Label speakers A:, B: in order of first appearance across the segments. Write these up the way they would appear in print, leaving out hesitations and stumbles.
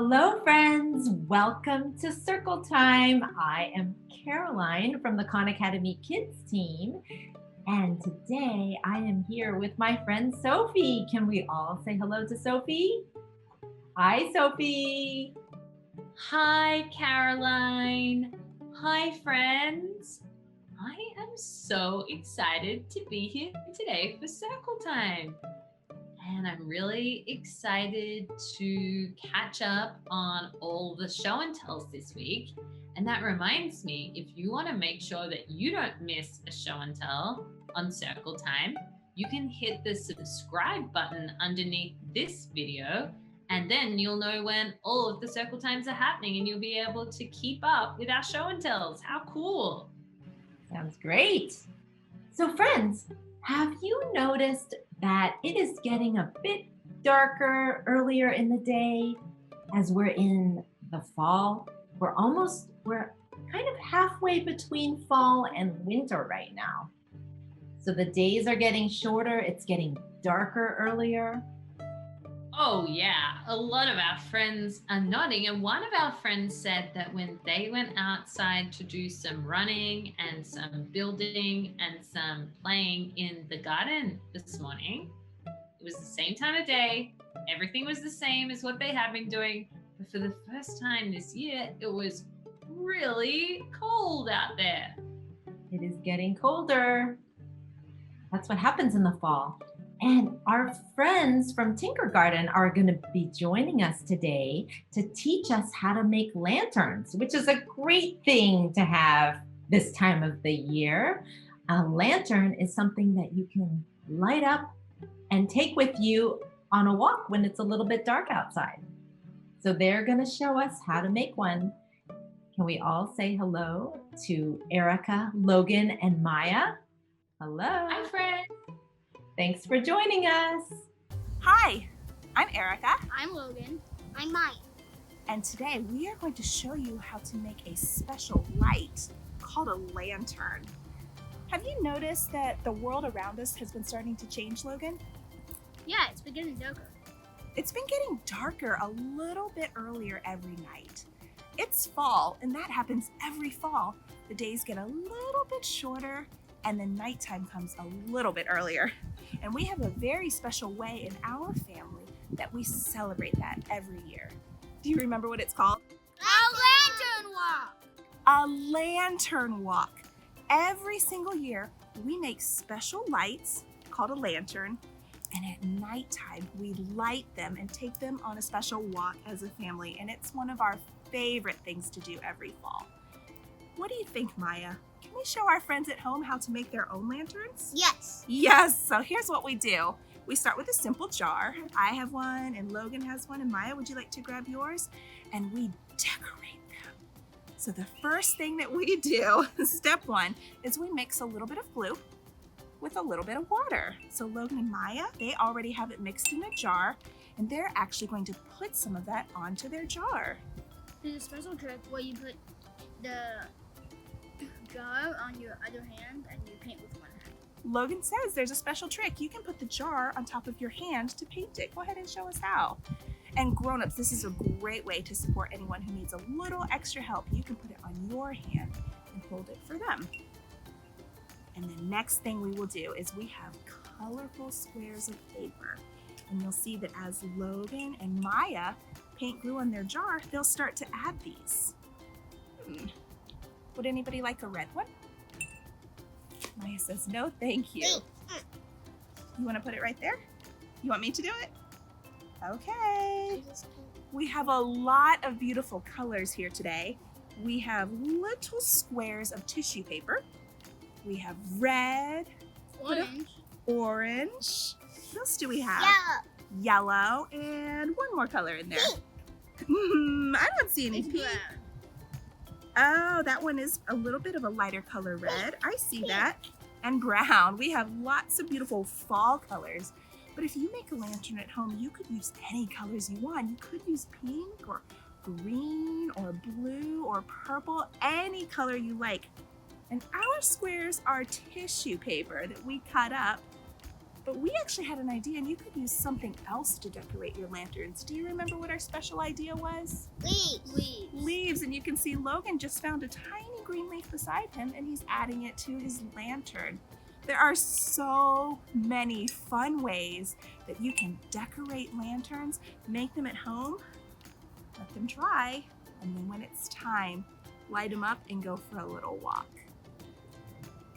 A: Hello, friends. Welcome to Circle Time. I am Caroline from the Khan Academy Kids team. And today I am here with my friend Sophie. Can we all say hello to Sophie? Hi, Sophie.
B: Hi, Caroline. Hi, friends. I am so excited to be here today for Circle Time. And I'm really excited to catch up on all the show and tells this week. And that reminds me, if you want to make sure that you don't miss a show and tell on Circle Time, you can hit the subscribe button underneath this video, and then you'll know when all of the Circle Times are happening and you'll be able to keep up with our show and tells. How cool!
A: Sounds great. So, friends, have you noticed that it is getting a bit darker earlier in the day as we're in the fall? We're kind of halfway between fall and winter right now. So the days are getting shorter, it's getting darker earlier.
B: Oh, yeah. A lot of our friends are nodding. And one of our friends said that when they went outside to do some running and some building and some playing in the garden this morning, it was the same time of day. Everything was the same as what they had been doing. But for the first time this year, it was really cold out there.
A: It is getting colder. That's what happens in the fall. And our friends from Tinkergarten are going to be joining us today to teach us how to make lanterns, which is a great thing to have this time of the year. A lantern is something that you can light up and take with you on a walk when it's a little bit dark outside. So they're going to show us how to make one. Can we all say hello to Erica, Logan, and Maya? Hello.
B: Hi, friends.
A: Thanks for joining us.
C: Hi, I'm Erica.
D: I'm Logan. I'm Maya.
C: And today we are going to show you how to make a special light called a lantern. Have you noticed that the world around us has been starting to change, Logan?
D: Yeah, it's been getting darker.
C: It's been getting darker a little bit earlier every night. It's fall, and that happens every fall. The days get a little bit shorter, and the nighttime comes a little bit earlier. And we have a very special way in our family that we celebrate that every year. Do you remember what it's called?
D: A lantern walk!
C: A lantern walk. Every single year, we make special lights called a lantern, and at nighttime, we light them and take them on a special walk as a family, and it's one of our favorite things to do every fall. What do you think, Maya? Can we show our friends at home how to make their own lanterns?
D: Yes.
C: Yes, so here's what we do. We start with a simple jar. I have one, and Logan has one, and Maya, would you like to grab yours? And we decorate them. So the first thing that we do, step one, is we mix a little bit of glue with a little bit of water. So Logan and Maya, they already have it mixed in a jar, and they're actually going to put some of that onto their jar.
D: There's a special trick where you put the jar on your other hand and you paint with one hand.
C: Logan says there's a special trick. You can put the jar on top of your hand to paint it. Go ahead and show us how. And grown-ups, this is a great way to support anyone who needs a little extra help. You can put it on your hand and hold it for them. And the next thing we will do is we have colorful squares of paper. And you'll see that as Logan and Maya paint glue on their jar, they'll start to add these. Would anybody like a red one? Maya says, no, thank you. You want to put it right there? You want me to do it? Okay. We have a lot of beautiful colors here today. We have little squares of tissue paper. We have red, orange. What else do we have? Yellow, and one more color in there. I don't see any pink. Oh, that one is a little bit of a lighter color red. I see that. And brown. We have lots of beautiful fall colors. But if you make a lantern at home, you could use any colors you want. You could use pink or green or blue or purple, any color you like. And our squares are tissue paper that we cut up But we actually had an idea, and you could use something else to decorate your lanterns. Do you remember what our special idea was?
D: Leaves.
C: Leaves, and you can see Logan just found a tiny green leaf beside him, and he's adding it to his lantern. There are so many fun ways that you can decorate lanterns, make them at home, let them dry, and then when it's time, light them up and go for a little walk.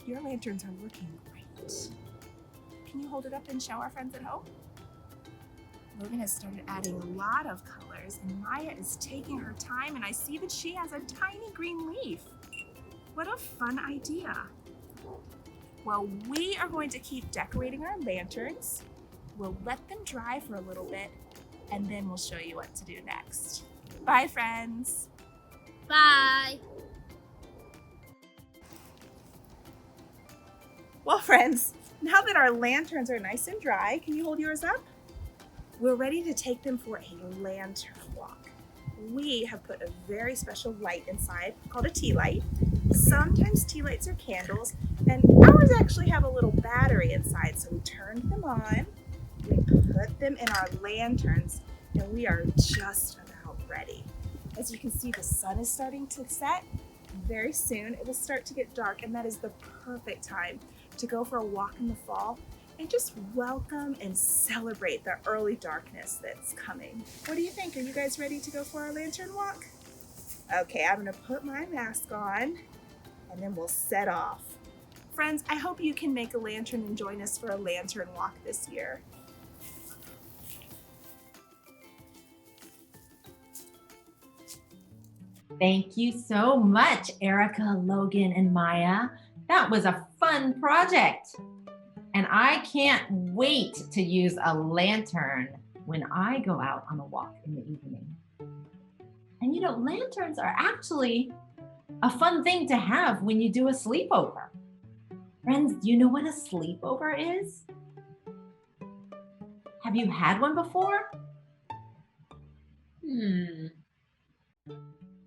C: Your lanterns are looking great. Can you hold it up and show our friends at home? Logan has started adding a lot of colors, and Maya is taking her time, and I see that she has a tiny green leaf. What a fun idea. Well, we are going to keep decorating our lanterns. We'll let them dry for a little bit, and then we'll show you what to do next. Bye, friends.
D: Bye.
C: Well, friends, now that our lanterns are nice and dry, can you hold yours up? We're ready to take them for a lantern walk. We have put a very special light inside called a tea light. Sometimes tea lights are candles, and ours actually have a little battery inside, so we turned them on, we put them in our lanterns, and we are just about ready. As you can see, the sun is starting to set. Very soon it will start to get dark, and that is the perfect time to go for a walk in the fall and just welcome and celebrate the early darkness that's coming. What do you think? Are you guys ready to go for our lantern walk? Okay, I'm gonna put my mask on and then we'll set off. Friends, I hope you can make a lantern and join us for a lantern walk this year.
A: Thank you so much, Erica, Logan, and Maya. That was a fun project. And I can't wait to use a lantern when I go out on a walk in the evening. And you know, lanterns are actually a fun thing to have when you do a sleepover. Friends, do you know what a sleepover is? Have you had one before?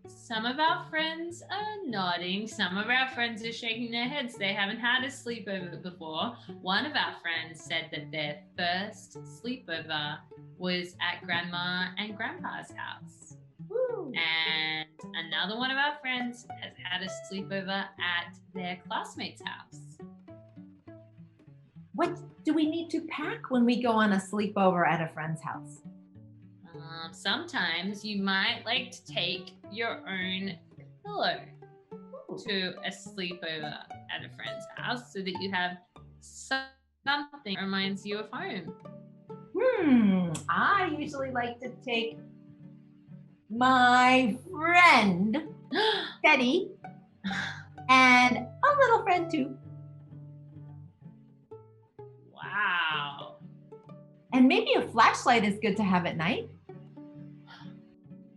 B: Some of our friends are nodding. Some of our friends are shaking their heads. They haven't had a sleepover before. One of our friends said that their first sleepover was at Grandma and Grandpa's house.
A: Woo.
B: And another one of our friends has had a sleepover at their classmate's house.
A: What do we need to pack when we go on a sleepover at a friend's house?
B: Sometimes you might like to take your own pillow to a sleepover at a friend's house so that you have something that reminds you of home.
A: I usually like to take my friend, Teddy, and a little friend too.
B: Wow.
A: And maybe a flashlight is good to have at night.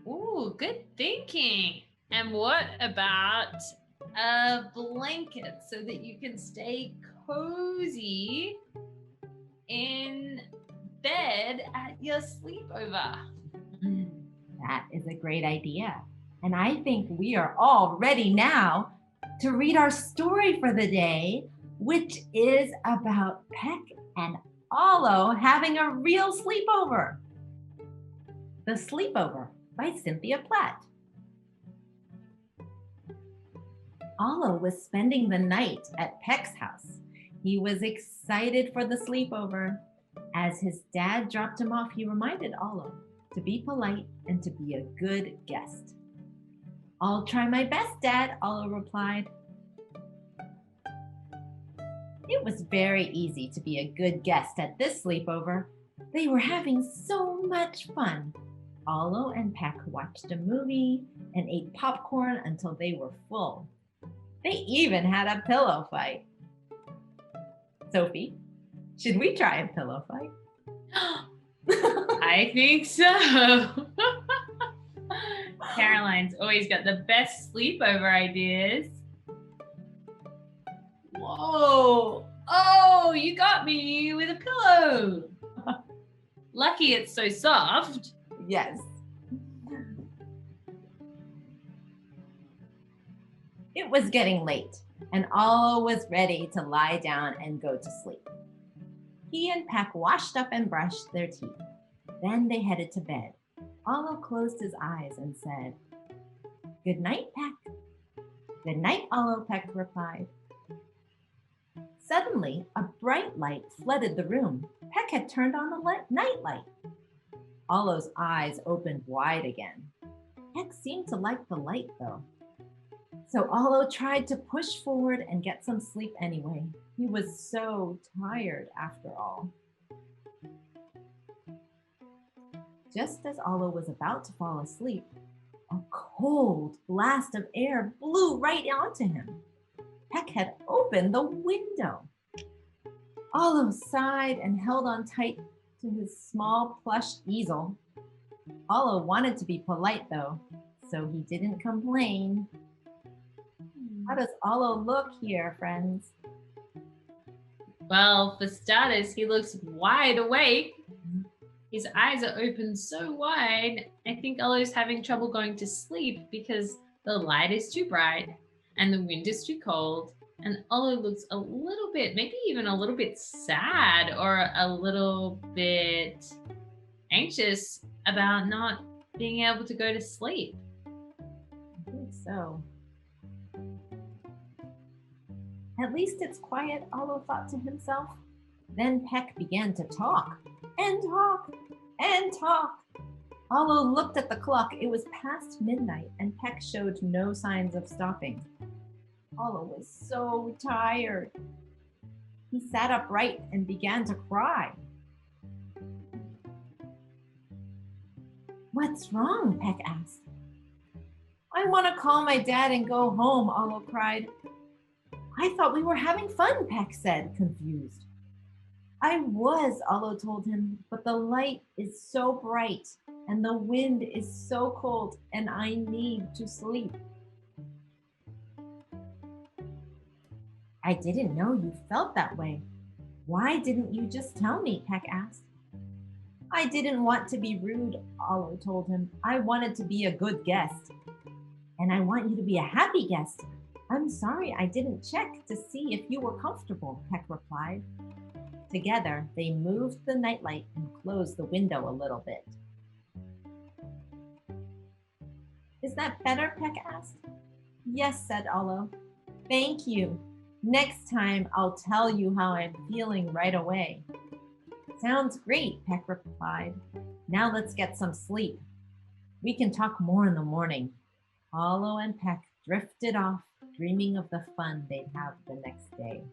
B: Ooh, good thinking. And what about a blanket so that you can stay cozy in bed at your sleepover?
A: That is a great idea. And I think we are all ready now to read our story for the day, which is about Peck and Ollo having a real sleepover. The Sleepover by Cynthia Platt. Ollo was spending the night at Peck's house. He was excited for the sleepover. As his dad dropped him off, he reminded Ollo to be polite and to be a good guest. "I'll try my best, Dad," Ollo replied. It was very easy to be a good guest at this sleepover. They were having so much fun. Ollo and Peck watched a movie and ate popcorn until they were full. They even had a pillow fight. Sophie, should we try a pillow fight?
B: I think so. Caroline's always got the best sleepover ideas. Whoa! Oh, you got me with a pillow. Lucky it's so soft.
A: Yes. It was getting late, and Ollo was ready to lie down and go to sleep. He and Peck washed up and brushed their teeth. Then they headed to bed. Ollo closed his eyes and said, "Good night, Peck." "Good night, Ollo," Peck replied. Suddenly, a bright light flooded the room. Peck had turned on the night light. Ollo's eyes opened wide again. Peck seemed to like the light, though. So Ollo tried to push forward and get some sleep anyway. He was so tired after all. Just as Ollo was about to fall asleep, a cold blast of air blew right onto him. Peck had opened the window. Ollo sighed and held on tight to his small plush easel. Ollo wanted to be polite though, so he didn't complain. How does Ollo look here, friends?
B: Well, for starters, he looks wide awake. His eyes are open so wide, I think Ollo's having trouble going to sleep because the light is too bright and the wind is too cold. And Ollo looks a little bit, maybe even a little bit sad or a little bit anxious about not being able to go to sleep.
A: I think so. At least it's quiet, Ollo thought to himself. Then Peck began to talk and talk and talk. Ollo looked at the clock. It was past midnight and Peck showed no signs of stopping. Ollo was so tired. He sat upright and began to cry. "What's wrong?" Peck asked. "I want to call my dad and go home," Ollo cried. "I thought we were having fun," Peck said, confused. "I was," Ollo told him, "but the light is so bright and the wind is so cold and I need to sleep." "I didn't know you felt that way. Why didn't you just tell me?" Peck asked. "I didn't want to be rude," Ollo told him. "I wanted to be a good guest. And I want you to be a happy guest. I'm sorry I didn't check to see if you were comfortable," Peck replied. Together, they moved the nightlight and closed the window a little bit. "Is that better?" Peck asked. "Yes," said Ollo. "Thank you. Next time I'll tell you how I'm feeling right away." "Sounds great," Peck replied. "Now let's get some sleep. We can talk more in the morning." Ollo and Peck drifted off, dreaming of the fun they'd have the next day.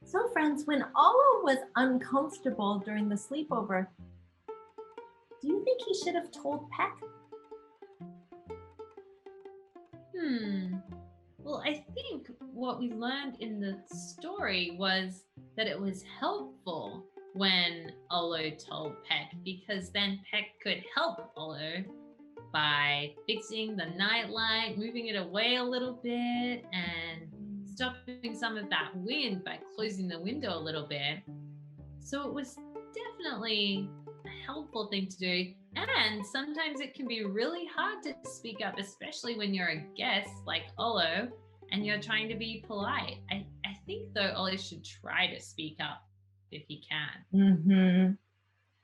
A: So friends, when Ollo was uncomfortable during the sleepover, do you think he should have told Peck?
B: Well, I think what we learned in the story was that it was helpful when Ollo told Peck, because then Peck could help Ollo by fixing the nightlight, moving it away a little bit, and stopping some of that wind by closing the window a little bit. So it was definitely a helpful thing to do. And sometimes it can be really hard to speak up, especially when you're a guest like Ollo and you're trying to be polite. I think, though, Ollo should try to speak up if he can.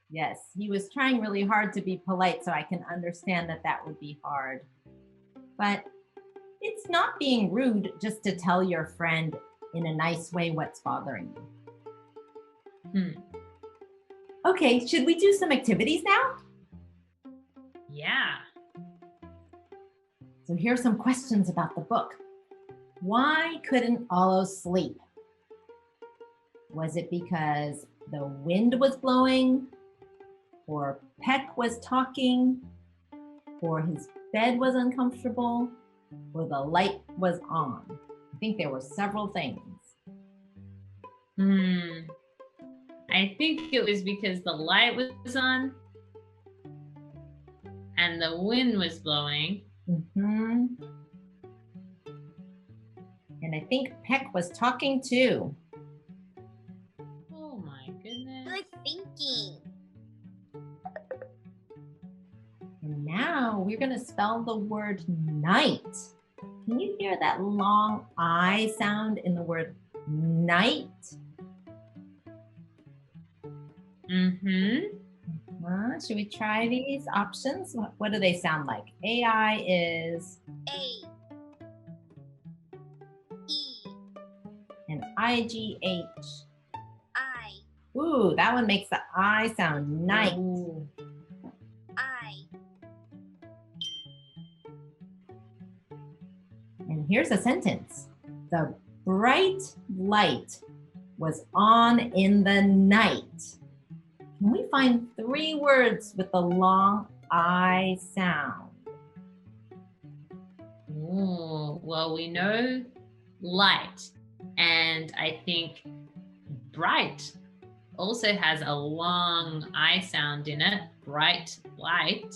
A: Yes, he was trying really hard to be polite, so I can understand that would be hard. But it's not being rude just to tell your friend in a nice way what's bothering you. Okay, should we do some activities now?
B: Yeah.
A: So here's some questions about the book. Why couldn't Ollo sleep? Was it because the wind was blowing? Or Peck was talking? Or his bed was uncomfortable? Or the light was on? I think there were several things.
B: I think it was because the light was on and the wind was blowing.
A: And I think Peck was talking too.
B: Oh my goodness.
D: Good thinking.
A: And now we're going to spell the word night. Can you hear that long I sound in the word night?
B: Mm-hmm.
A: Should we try these options? What do they sound like? AI is,
D: A. E.
A: and IGH.
D: I.
A: Ooh, that one makes the I sound night.
B: Ooh.
D: I.
A: And here's a sentence. The bright light was on in the night. Can we find 3 words with the long I sound?
B: Ooh, well, we know light, and I think bright also has a long I sound in it. Bright light.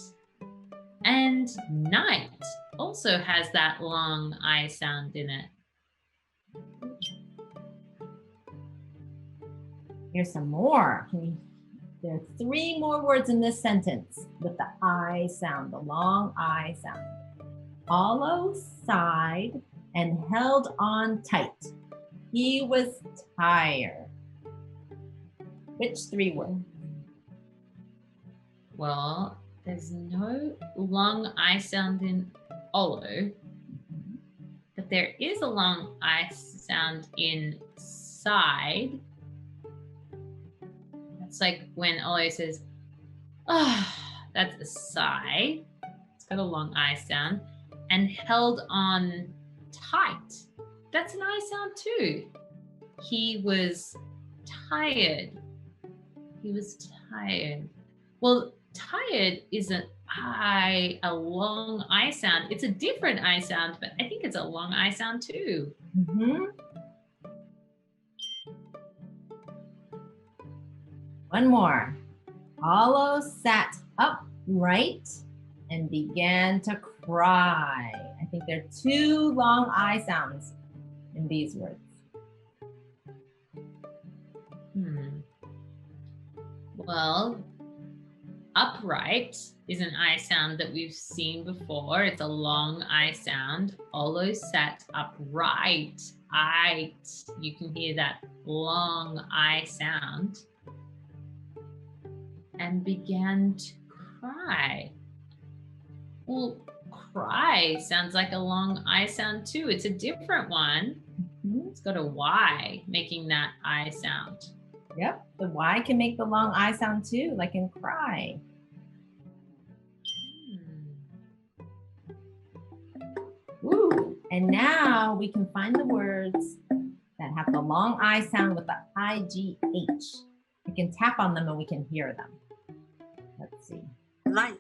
B: And night also has that long I sound in it.
A: Here's some more. There are 3 more words in this sentence with the I sound, the long I sound. Ollo sighed and held on tight. He was tired. Which 3 words?
B: Well, there's no long I sound in Ollo, but there is a long I sound in side. That's like when Ollo says, oh, that's a sigh. It's got a long I sound. And held on tight. That's an I sound too. He was tired. He was tired. Well, tired isn't a long I sound. It's a different I sound, but I think it's a long I sound too.
A: Mm-hmm. One more. Ollo sat upright and began to cry. I think there are 2 long I sounds in these words.
B: Well, upright is an I sound that we've seen before. It's a long I sound. Ollo sat upright. You can hear that long I sound. And began to cry. Well, cry sounds like a long I sound too. It's a different one. It's got a Y making that I sound.
A: Yep, the Y can make the long I sound too, like in cry. Ooh, and now we can find the words that have the long I sound with the IGH. We can tap on them and we can hear them. Let's see.
E: Light,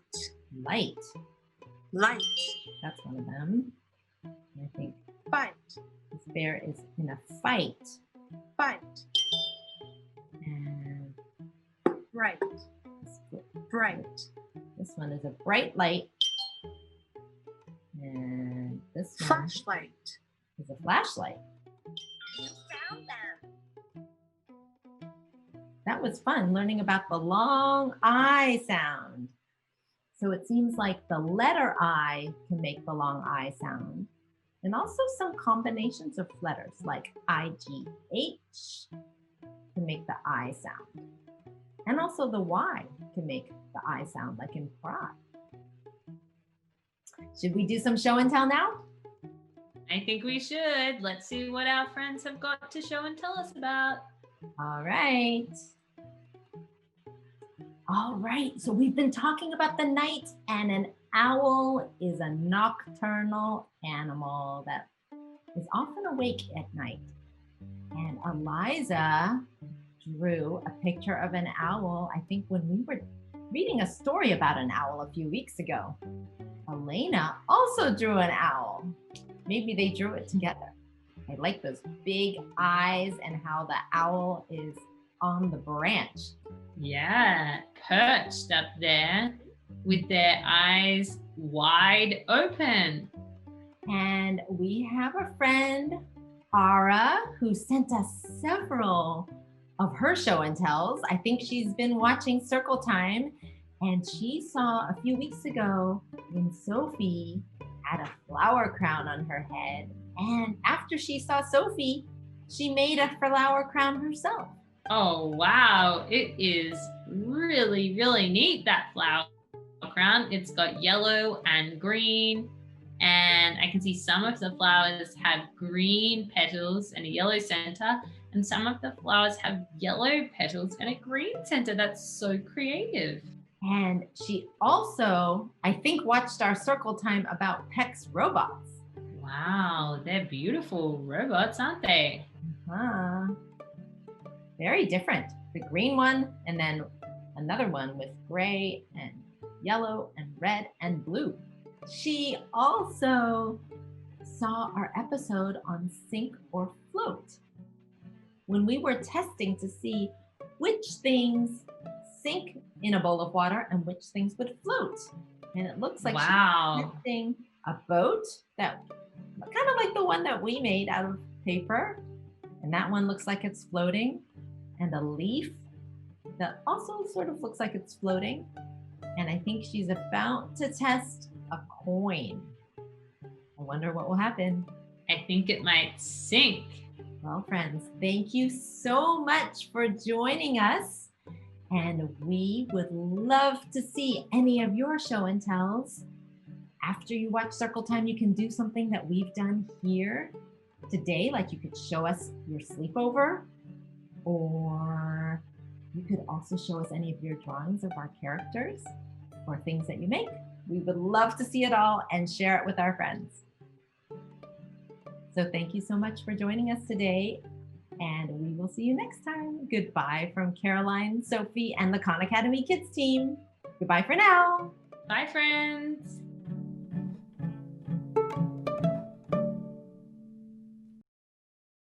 A: Light,
E: light,
A: that's one of them. I think
E: fight,
A: this bear is in a fight.
E: fight,
A: And
E: bright, bright,
A: this one is a bright light. And this one
E: flashlight.
A: is a flashlight.
D: You found them.
A: That was fun learning about the long I sound. So it seems like the letter I can make the long I sound. And also some combinations of letters like IGH can make the I sound. And also the Y can make the I sound like in cry. Should we do some show and tell now?
B: I think we should. Let's see what our friends have got to show and tell us about.
A: All right. All right, so we've been talking about the night, and an owl is a nocturnal animal that is often awake at night. And Eliza drew a picture of an owl, I think when we were reading a story about an owl a few weeks ago. Elena also drew an owl. Maybe they drew it together. I like those big eyes and how the owl is on the branch.
B: Yeah, perched up there with their eyes wide open.
A: And we have a friend, Ara, who sent us several of her show and tells. I think she's been watching Circle Time, and she saw a few weeks ago when Sophie had a flower crown on her head. And after she saw Sophie, she made a flower crown herself.
B: Oh, wow. It is really, really neat, that flower crown. It's got yellow and green. And I can see some of the flowers have green petals and a yellow center. And some of the flowers have yellow petals and a green center. That's so creative.
A: And she also, I think, watched our circle time about Peck's robots.
B: Wow, they're beautiful robots, aren't they?
A: Very different. The green one, and then another one with gray and yellow and red and blue. She also saw our episode on sink or float, when we were testing to see which things sink in a bowl of water and which things would float. And it looks like she's testing a boat that kind of like the one that we made out of paper. And that one looks like it's floating. And a leaf that also sort of looks like it's floating. And I think she's about to test a coin. I wonder what will happen.
B: I think it might sink.
A: Well, friends, thank you so much for joining us. And we would love to see any of your show and tells. After you watch Circle Time, you can do something that we've done here today, like you could show us your sleepover, or you could also show us any of your drawings of our characters or things that you make. We would love to see it all and share it with our friends. So thank you so much for joining us today, and we will see you next time. Goodbye from Caroline, Sophie, and the Khan Academy Kids team. Goodbye for now.
B: Bye, friends.